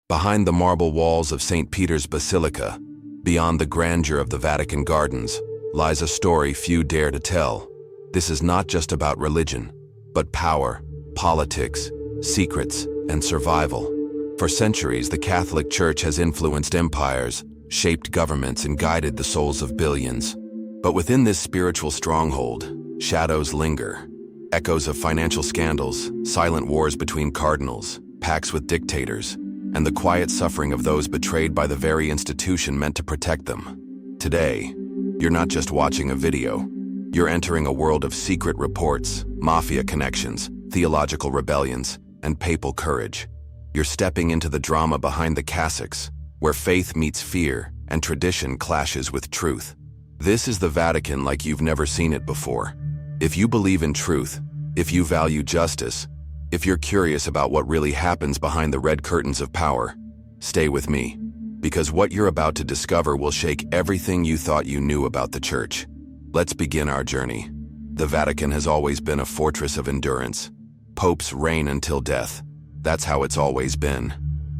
Behind the marble walls of St. Peter's Basilica, beyond the grandeur of the Vatican gardens, lies a story few dare to tell. This is not just about religion, but power, politics, secrets, and survival. For centuries, the Catholic Church has influenced empires, shaped governments, and guided the souls of billions. But within this spiritual stronghold, shadows linger. Echoes of financial scandals, silent wars between cardinals, pacts with dictators, and the quiet suffering of those betrayed by the very institution meant to protect them. Today, you're not just watching a video. You're entering a world of secret reports, mafia connections, theological rebellions, and papal courage. You're stepping into the drama behind the cassocks, where faith meets fear and tradition clashes with truth. This is the Vatican like you've never seen it before. If you believe in truth, if you value justice, if you're curious about what really happens behind the red curtains of power, stay with me, because what you're about to discover will shake everything you thought you knew about the Church. Let's begin our journey. The Vatican has always been a fortress of endurance. Popes reign until death. That's how it's always been.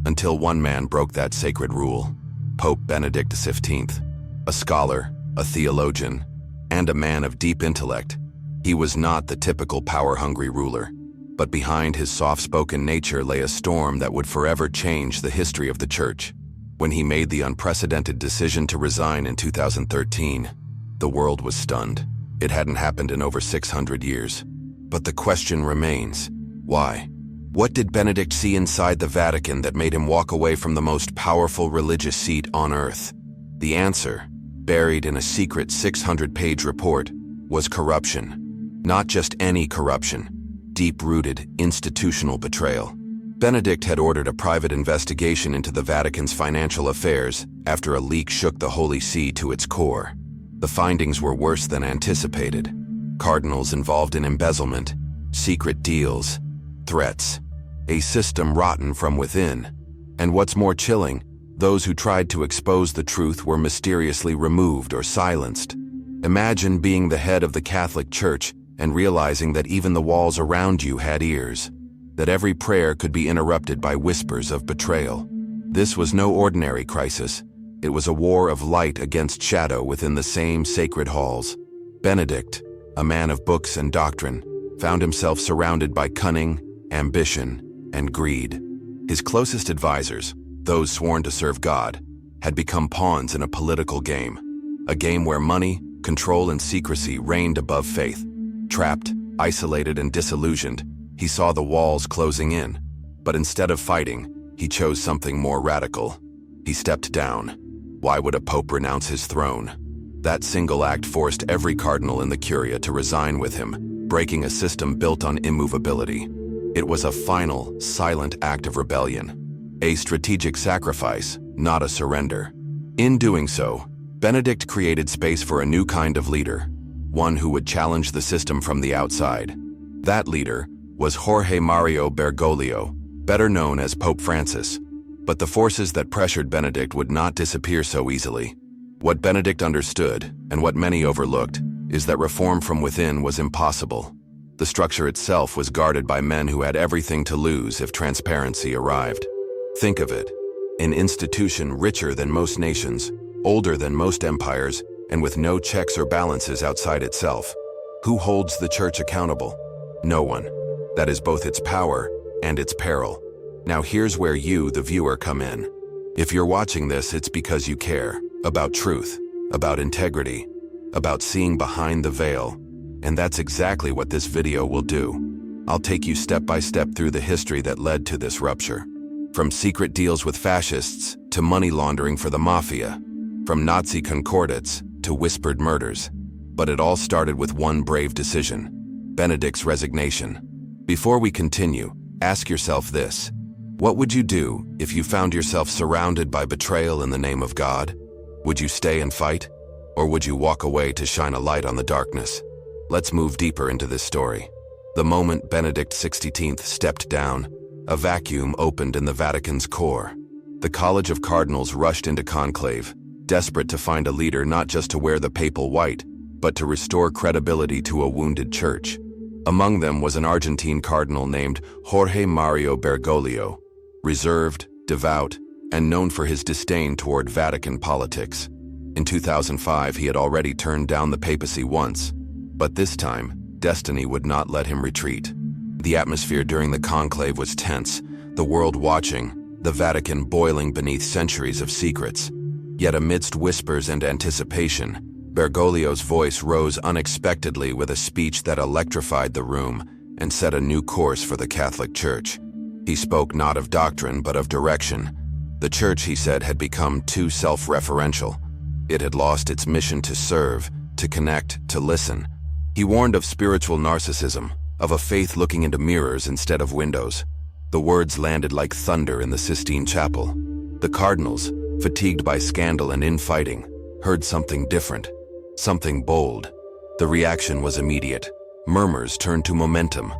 Until one man broke that sacred rule. Pope Benedict XV. A scholar, a theologian, and a man of deep intellect. He was not the typical power-hungry ruler. But behind his soft-spoken nature lay a storm that would forever change the history of the Church. When he made the unprecedented decision to resign in 2013, the world was stunned. It hadn't happened in over 600 years. But the question remains, why? What did Benedict see inside the Vatican that made him walk away from the most powerful religious seat on earth? The answer, buried in a secret 600-page report, was corruption. Not just any corruption. Deep-rooted, institutional betrayal. Benedict had ordered a private investigation into the Vatican's financial affairs after a leak shook the Holy See to its core. The findings were worse than anticipated. Cardinals involved in embezzlement, secret deals, threats, a system rotten from within. And what's more chilling, those who tried to expose the truth were mysteriously removed or silenced. Imagine being the head of the Catholic Church and realizing that even the walls around you had ears, that every prayer could be interrupted by whispers of betrayal. This was no ordinary crisis. It was a war of light against shadow within the same sacred halls. Benedict, a man of books and doctrine, found himself surrounded by cunning, ambition, and greed. His closest advisors, those sworn to serve God, had become pawns in a political game. A game where money, control, and secrecy reigned above faith. Trapped, isolated, and disillusioned, he saw the walls closing in. But instead of fighting, he chose something more radical. He stepped down. Why would a pope renounce his throne? That single act forced every cardinal in the Curia to resign with him, breaking a system built on immovability. It was a final, silent act of rebellion. A strategic sacrifice, not a surrender. In doing so, Benedict created space for a new kind of leader. One who would challenge the system from the outside. That leader was Jorge Mario Bergoglio, better known as Pope Francis. But the forces that pressured Benedict would not disappear so easily. What Benedict understood, and what many overlooked, is that reform from within was impossible. The structure itself was guarded by men who had everything to lose if transparency arrived. Think of it, an institution richer than most nations, older than most empires, and with no checks or balances outside itself. Who holds the Church accountable? No one. That is both its power and its peril. Now here's where you, the viewer, come in. If you're watching this, it's because you care about truth, about integrity, about seeing behind the veil. And that's exactly what this video will do. I'll take you step by step through the history that led to this rupture. From secret deals with fascists to money laundering for the mafia. From Nazi concordats to whispered murders. But it all started with one brave decision: Benedict's resignation. Before we continue, ask yourself this. What would you do if you found yourself surrounded by betrayal in the name of God? Would you stay and fight? Or would you walk away to shine a light on the darkness? Let's move deeper into this story. The moment Benedict XVI stepped down, a vacuum opened in the Vatican's core. The College of Cardinals rushed into conclave, desperate to find a leader not just to wear the papal white, but to restore credibility to a wounded church. Among them was an Argentine cardinal named Jorge Mario Bergoglio. Reserved, devout, and known for his disdain toward Vatican politics. In 2005, he had already turned down the papacy once, but this time, destiny would not let him retreat. The atmosphere during the conclave was tense, the world watching, the Vatican boiling beneath centuries of secrets. Yet amidst whispers and anticipation, Bergoglio's voice rose unexpectedly with a speech that electrified the room and set a new course for the Catholic Church. He spoke not of doctrine but of direction. The Church, he said, had become too self-referential. It had lost its mission to serve, to connect, to listen. He warned of spiritual narcissism, of a faith looking into mirrors instead of windows. The words landed like thunder in the Sistine Chapel. The cardinals, fatigued by scandal and infighting, heard something different, something bold. The reaction was immediate. Murmurs turned to momentum.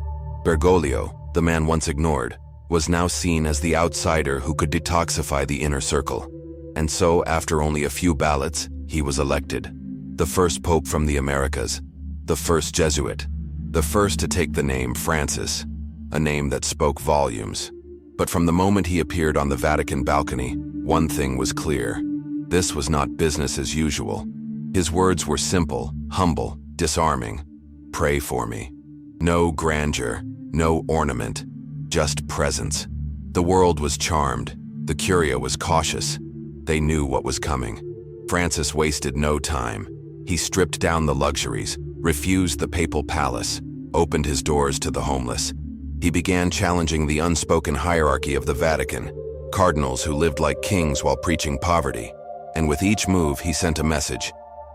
Bergoglio, the man once ignored, was now seen as the outsider who could detoxify the inner circle. And so, after only a few ballots, he was elected. The first pope from the Americas, the first Jesuit, the first to take the name Francis, a name that spoke volumes. But from the moment he appeared on the Vatican balcony, one thing was clear. This was not business as usual. His words were simple, humble, disarming. Pray for me. No grandeur, no ornament, just presence. The world was charmed. The Curia was cautious. They knew what was coming. Francis wasted no time. He stripped down the luxuries, refused the papal palace, opened his doors to the homeless. He began challenging the unspoken hierarchy of the Vatican, cardinals who lived like kings while preaching poverty. And with each move, he sent a message.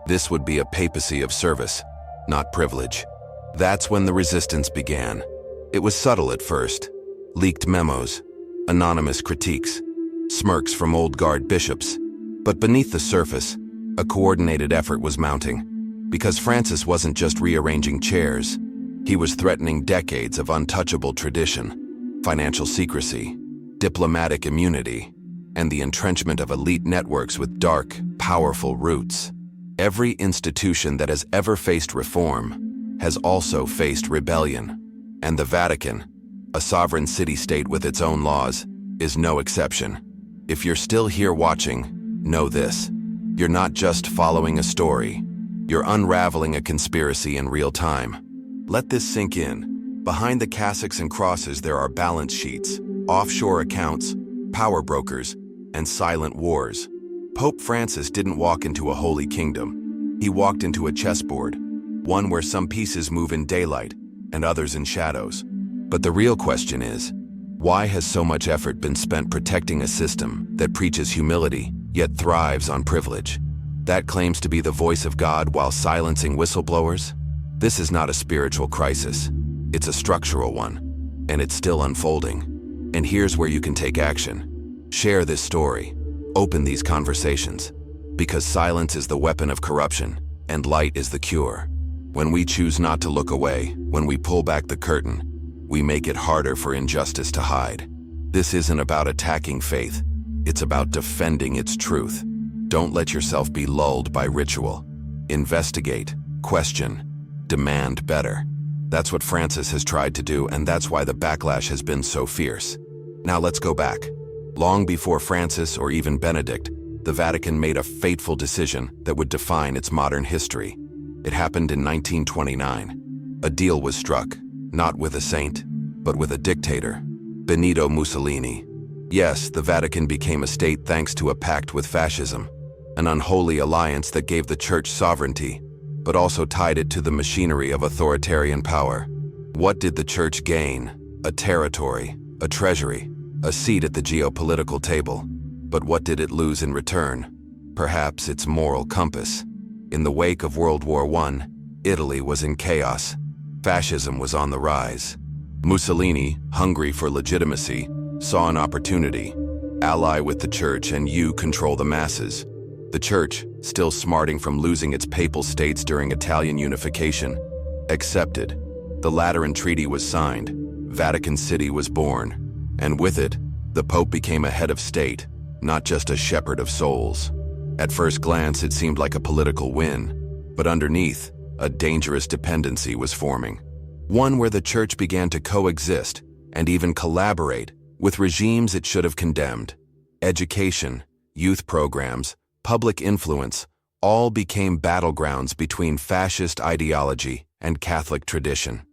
This would be a papacy of service, not privilege. That's when the resistance began. It was subtle at first. Leaked memos, anonymous critiques, smirks from old guard bishops. But beneath the surface, a coordinated effort was mounting. Because Francis wasn't just rearranging chairs. He was threatening decades of untouchable tradition, financial secrecy, diplomatic immunity, and the entrenchment of elite networks with dark, powerful roots. Every institution that has ever faced reform has also faced rebellion. And the Vatican, a sovereign city-state with its own laws, is no exception. If you're still here watching, know this. You're not just following a story. You're unraveling a conspiracy in real time. Let this sink in. Behind the cassocks and crosses there are balance sheets, offshore accounts, power brokers, and silent wars. Pope Francis didn't walk into a holy kingdom. He walked into a chessboard, one where some pieces move in daylight and others in shadows. But the real question is, why has so much effort been spent protecting a system that preaches humility, yet thrives on privilege? That claims to be the voice of God while silencing whistleblowers? This is not a spiritual crisis. It's a structural one, and it's still unfolding. And here's where you can take action. Share this story. Open these conversations. Because silence is the weapon of corruption, and light is the cure. When we choose not to look away, when we pull back the curtain, we make it harder for injustice to hide. This isn't about attacking faith. It's about defending its truth. Don't let yourself be lulled by ritual. Investigate, question, demand better. That's what Francis has tried to do, and that's why the backlash has been so fierce. Now let's go back. Long before Francis or even Benedict, the Vatican made a fateful decision that would define its modern history. It happened in 1929. A deal was struck, not with a saint, but with a dictator, Benito Mussolini. Yes, the Vatican became a state thanks to a pact with fascism, an unholy alliance that gave the Church sovereignty, but also tied it to the machinery of authoritarian power. What did the Church gain? A territory, a treasury, a seat at the geopolitical table. But what did it lose in return? Perhaps its moral compass. In the wake of World War I, Italy was in chaos. Fascism was on the rise. Mussolini, hungry for legitimacy, saw an opportunity. Ally with the Church and you control the masses. The Church, still smarting from losing its papal states during Italian unification, accepted. The Lateran Treaty was signed. Vatican City was born. And with it, the Pope became a head of state, not just a shepherd of souls. At first glance, it seemed like a political win, but underneath, a dangerous dependency was forming. One where the Church began to coexist and even collaborate with regimes it should have condemned. Education, youth programs, public influence, all became battlegrounds between fascist ideology and Catholic tradition.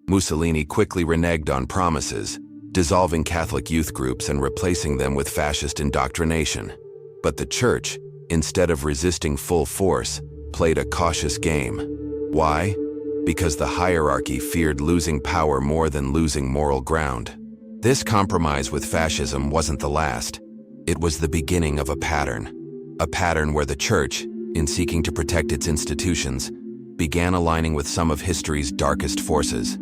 Mussolini quickly reneged on promises, dissolving Catholic youth groups and replacing them with fascist indoctrination. But the Church, instead of resisting full force, played a cautious game. Why? Because the hierarchy feared losing power more than losing moral ground. This compromise with fascism wasn't the last. It was the beginning of a pattern where the Church, in seeking to protect its institutions, began aligning with some of history's darkest forces.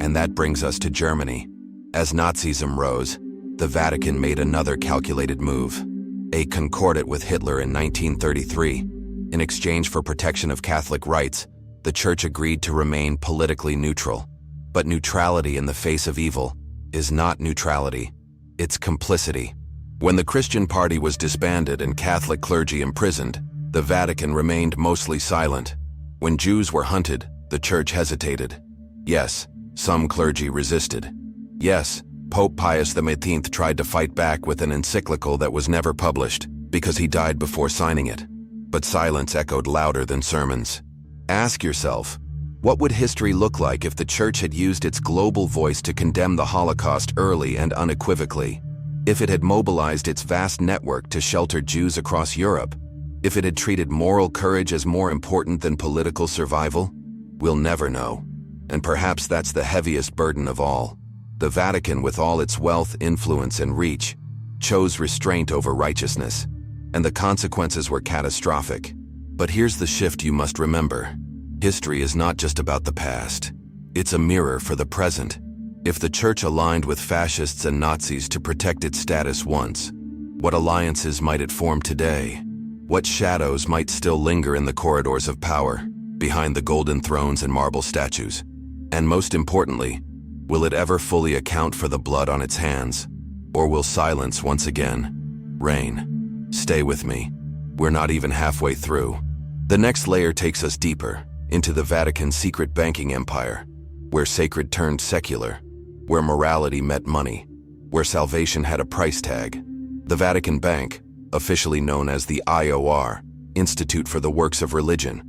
And that brings us to Germany. As Nazism rose, the Vatican made another calculated move. A concordat with Hitler in 1933. In exchange for protection of Catholic rights, the Church agreed to remain politically neutral. But neutrality in the face of evil is not neutrality, it's complicity. When the Christian Party was disbanded and Catholic clergy imprisoned, the Vatican remained mostly silent. When Jews were hunted, the Church hesitated. Yes, some clergy resisted. Yes, Pope Pius XVIII tried to fight back with an encyclical that was never published because he died before signing it. But silence echoed louder than sermons. Ask yourself, what would history look like if the Church had used its global voice to condemn the Holocaust early and unequivocally? If it had mobilized its vast network to shelter Jews across Europe? If it had treated moral courage as more important than political survival? We'll never know. And perhaps that's the heaviest burden of all. The Vatican, with all its wealth, influence, and reach, chose restraint over righteousness, and the consequences were catastrophic. But here's the shift you must remember. History is not just about the past. It's a mirror for the present. If the Church aligned with fascists and Nazis to protect its status once, what alliances might it form today? What shadows might still linger in the corridors of power, behind the golden thrones and marble statues? And most importantly, will it ever fully account for the blood on its hands? Or will silence once again reign? Stay with me. We're not even halfway through. The next layer takes us deeper, into the Vatican's secret banking empire, where sacred turned secular, where morality met money, where salvation had a price tag. The Vatican Bank, officially known as the IOR, Institute for the Works of Religion,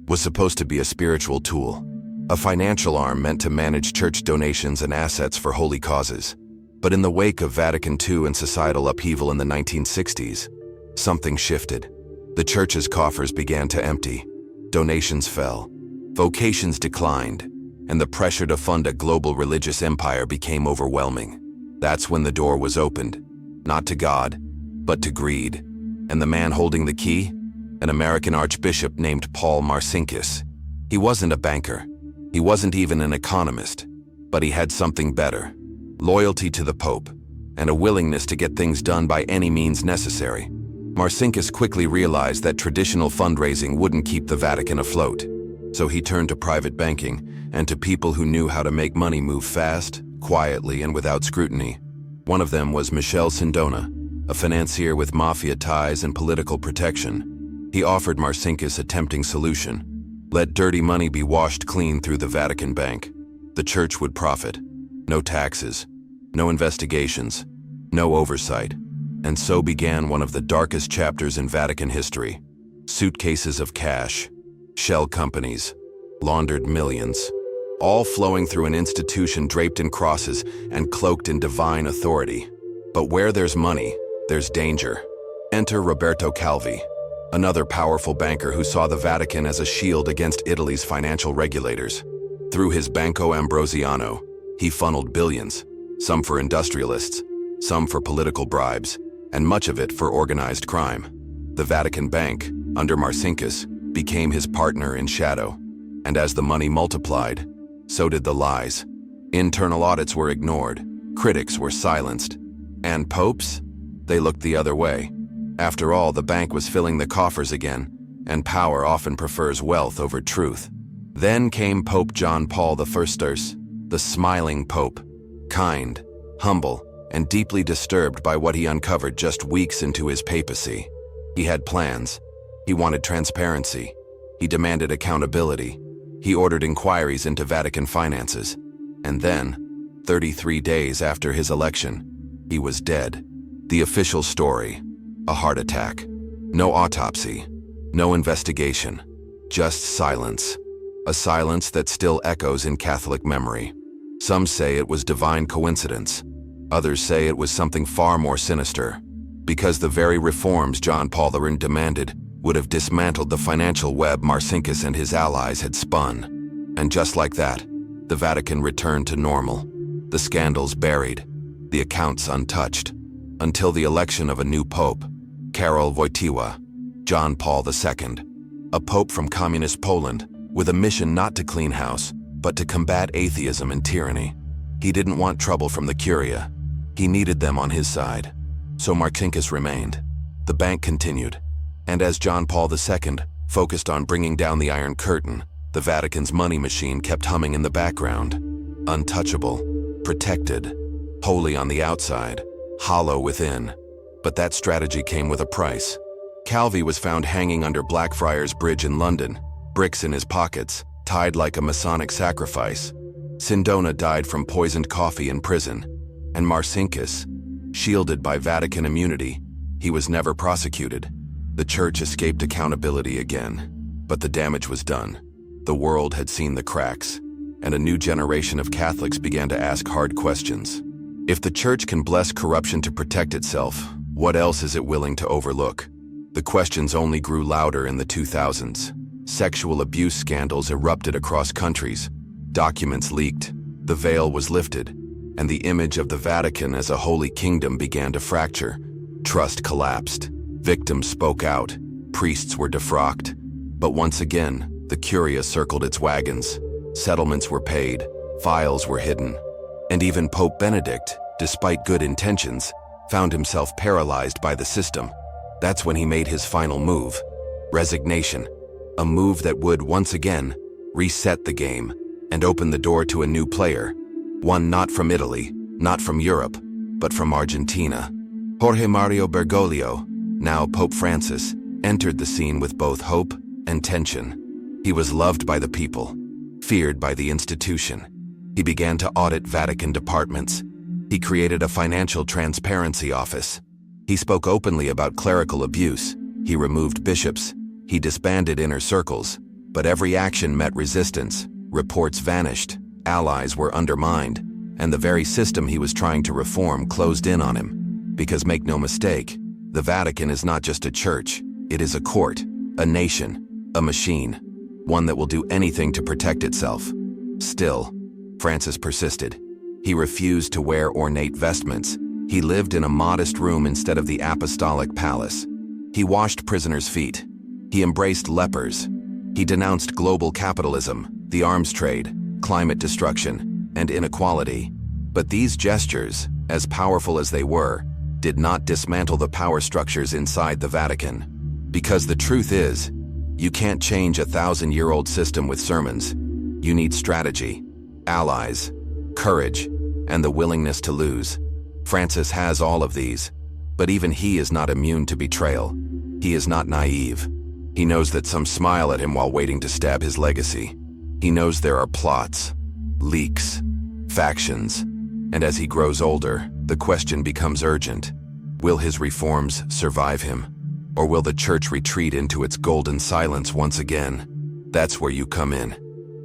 was supposed to be a spiritual tool, a financial arm meant to manage church donations and assets for holy causes. But in the wake of Vatican II and societal upheaval in the 1960s, something shifted. The Church's coffers began to empty, donations fell, vocations declined, and the pressure to fund a global religious empire became overwhelming. That's when the door was opened, not to God, but to greed. And the man holding the key? An American archbishop named Paul Marcinkus. He wasn't a banker. He wasn't even an economist. But he had something better: loyalty to the Pope, and a willingness to get things done by any means necessary. Marcinkus quickly realized that traditional fundraising wouldn't keep the Vatican afloat. So he turned to private banking and to people who knew how to make money move fast, quietly, and without scrutiny. One of them was Michel Sindona, a financier with mafia ties and political protection. He offered Marcinkus a tempting solution: let dirty money be washed clean through the Vatican Bank. The Church would profit. No taxes, no investigations, no oversight. And so began one of the darkest chapters in Vatican history. Suitcases of cash, shell companies, laundered millions, all flowing through an institution draped in crosses and cloaked in divine authority. But where there's money, there's danger. Enter Roberto Calvi, another powerful banker who saw the Vatican as a shield against Italy's financial regulators. Through his Banco Ambrosiano, he funneled billions, some for industrialists, some for political bribes, and much of it for organized crime. The Vatican Bank, under Marcinkus, became his partner in shadow. And as the money multiplied, so did the lies. Internal audits were ignored, critics were silenced, and popes? They looked the other way. After all, the bank was filling the coffers again, and power often prefers wealth over truth. Then came Pope John Paul I, the smiling pope, kind, humble, and deeply disturbed by what he uncovered just weeks into his papacy. He had plans. He wanted transparency. He demanded accountability. He ordered inquiries into Vatican finances. And then, 33 days after his election, he was dead. The official story: A heart attack. No autopsy. No investigation. Just silence. A silence that still echoes in Catholic memory. Some say it was divine coincidence. Others say it was something far more sinister, because the very reforms John Paul II demanded would have dismantled the financial web Marcinkus and his allies had spun. And just like that, the Vatican returned to normal. The scandals buried, the accounts untouched, until the election of a new pope, Karol Wojtyła, John Paul II, a pope from communist Poland, with a mission not to clean house, but to combat atheism and tyranny. He didn't want trouble from the Curia. He needed them on his side. So Marcinkus remained. The bank continued. And as John Paul II focused on bringing down the Iron Curtain, the Vatican's money machine kept humming in the background. Untouchable, protected, holy on the outside, hollow within. But that strategy came with a price. Calvi was found hanging under Blackfriars Bridge in London, bricks in his pockets, tied like a Masonic sacrifice. Sindona died from poisoned coffee in prison. And Marcinkus, shielded by Vatican immunity, he was never prosecuted. The Church escaped accountability again. But the damage was done. The world had seen the cracks, and a new generation of Catholics began to ask hard questions. If the Church can bless corruption to protect itself, what else is it willing to overlook? The questions only grew louder in the 2000s. Sexual abuse scandals erupted across countries. Documents leaked. The veil was lifted, and the image of the Vatican as a holy kingdom began to fracture. Trust collapsed. Victims spoke out. Priests were defrocked. But once again, the Curia circled its wagons. Settlements were paid. Files were hidden. And even Pope Benedict, despite good intentions, found himself paralyzed by the system. That's when he made his final move. Resignation. A move that would, once again, reset the game and open the door to a new player. One not from Italy, not from Europe, but from Argentina. Jorge Mario Bergoglio, now Pope Francis, entered the scene with both hope and tension. He was loved by the people, feared by the institution. He began to audit Vatican departments. He created a financial transparency office. He spoke openly about clerical abuse. He removed bishops. He disbanded inner circles. But every action met resistance. Reports vanished. Allies were undermined. And the very system he was trying to reform closed in on him. Because make no mistake, the Vatican is not just a church. It is a court, a nation, a machine. One that will do anything to protect itself. Still, Francis persisted. He refused to wear ornate vestments. He lived in a modest room instead of the apostolic palace. He washed prisoners' feet. He embraced lepers. He denounced global capitalism, the arms trade, climate destruction, and inequality. But these gestures, as powerful as they were, did not dismantle the power structures inside the Vatican. Because the truth is, you can't change a 1,000-year-old system with sermons. You need strategy, allies, courage, and the willingness to lose. Francis has all of these, but even he is not immune to betrayal. He is not naive. He knows that some smile at him while waiting to stab his legacy. He knows there are plots, leaks, factions, and as he grows older, the question becomes urgent. Will his reforms survive him? Or will the Church retreat into its golden silence once again? That's where you come in.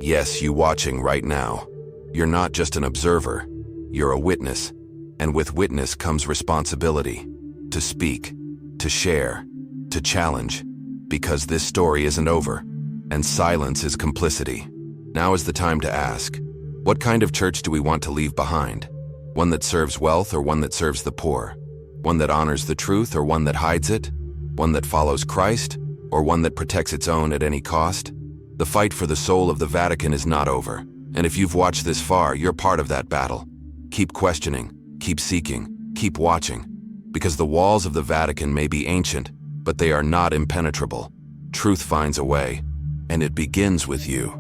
Yes, you watching right now. You're not just an observer, you're a witness. And with witness comes responsibility. To speak, to share, to challenge. Because this story isn't over, and silence is complicity. Now is the time to ask, what kind of church do we want to leave behind? One that serves wealth or one that serves the poor? One that honors the truth or one that hides it? One that follows Christ or one that protects its own at any cost? The fight for the soul of the Vatican is not over, and if you've watched this far, you're part of that battle. Keep questioning, keep seeking, keep watching, because the walls of the Vatican may be ancient, but they are not impenetrable. Truth finds a way, and it begins with you.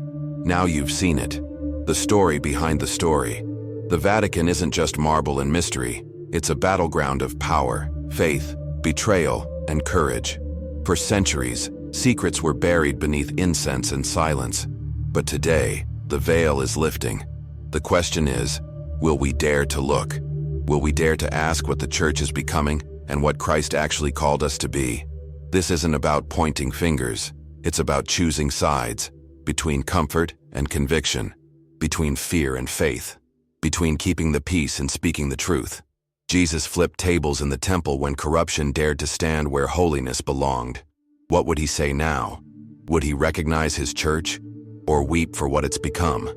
Now you've seen it. The story behind the story. The Vatican isn't just marble and mystery. It's a battleground of power, faith, betrayal, and courage. For centuries, secrets were buried beneath incense and silence. But today, the veil is lifting. The question is, will we dare to look? Will we dare to ask what the Church is becoming and what Christ actually called us to be. This isn't about pointing fingers. It's about choosing sides, between comfort and conviction, between fear and faith, between keeping the peace and speaking the truth. Jesus flipped tables in the temple when corruption dared to stand where holiness belonged. What would he say now? Would he recognize his church, or weep for what it's become?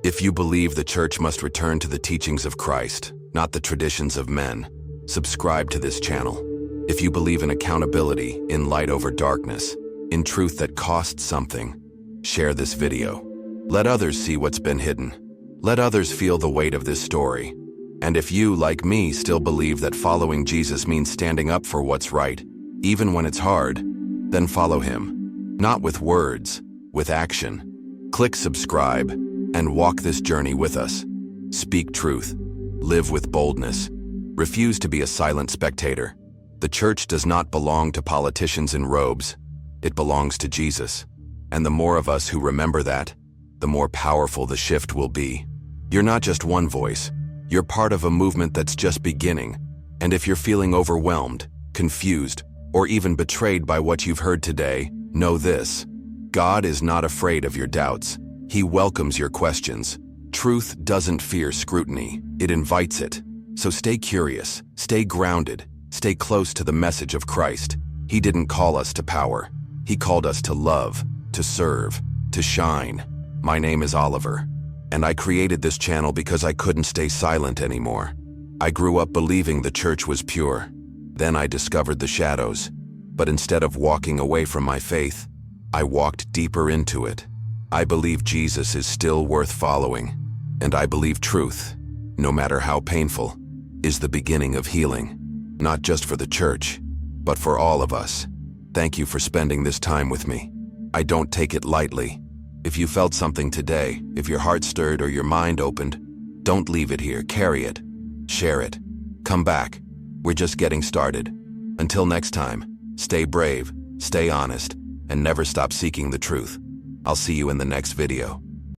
If you believe the church must return to the teachings of Christ, not the traditions of men, subscribe to this channel. If you believe in accountability, in light over darkness, in truth that costs something, share this video. Let others see what's been hidden. Let others feel the weight of this story. And if you, like me, still believe that following Jesus means standing up for what's right, even when it's hard, then follow him. Not with words, with action. Click subscribe and walk this journey with us. Speak truth. Live with boldness. Refuse to be a silent spectator. The church does not belong to politicians in robes. It belongs to Jesus. And the more of us who remember that, the more powerful the shift will be. You're not just one voice. You're part of a movement that's just beginning. And if you're feeling overwhelmed, confused, or even betrayed by what you've heard today, know this: God is not afraid of your doubts. He welcomes your questions. Truth doesn't fear scrutiny. It invites it. So stay curious, stay grounded, stay close to the message of Christ. He didn't call us to power. He called us to love, to serve, to shine. My name is Oliver, and I created this channel because I couldn't stay silent anymore. I grew up believing the church was pure. Then I discovered the shadows. But instead of walking away from my faith, I walked deeper into it. I believe Jesus is still worth following, and I believe truth, no matter how painful, is the beginning of healing, not just for the church, but for all of us. Thank you for spending this time with me. I don't take it lightly. If you felt something today, if your heart stirred or your mind opened, don't leave it here. Carry it. Share it. Come back. We're just getting started. Until next time, stay brave, stay honest, and never stop seeking the truth. I'll see you in the next video.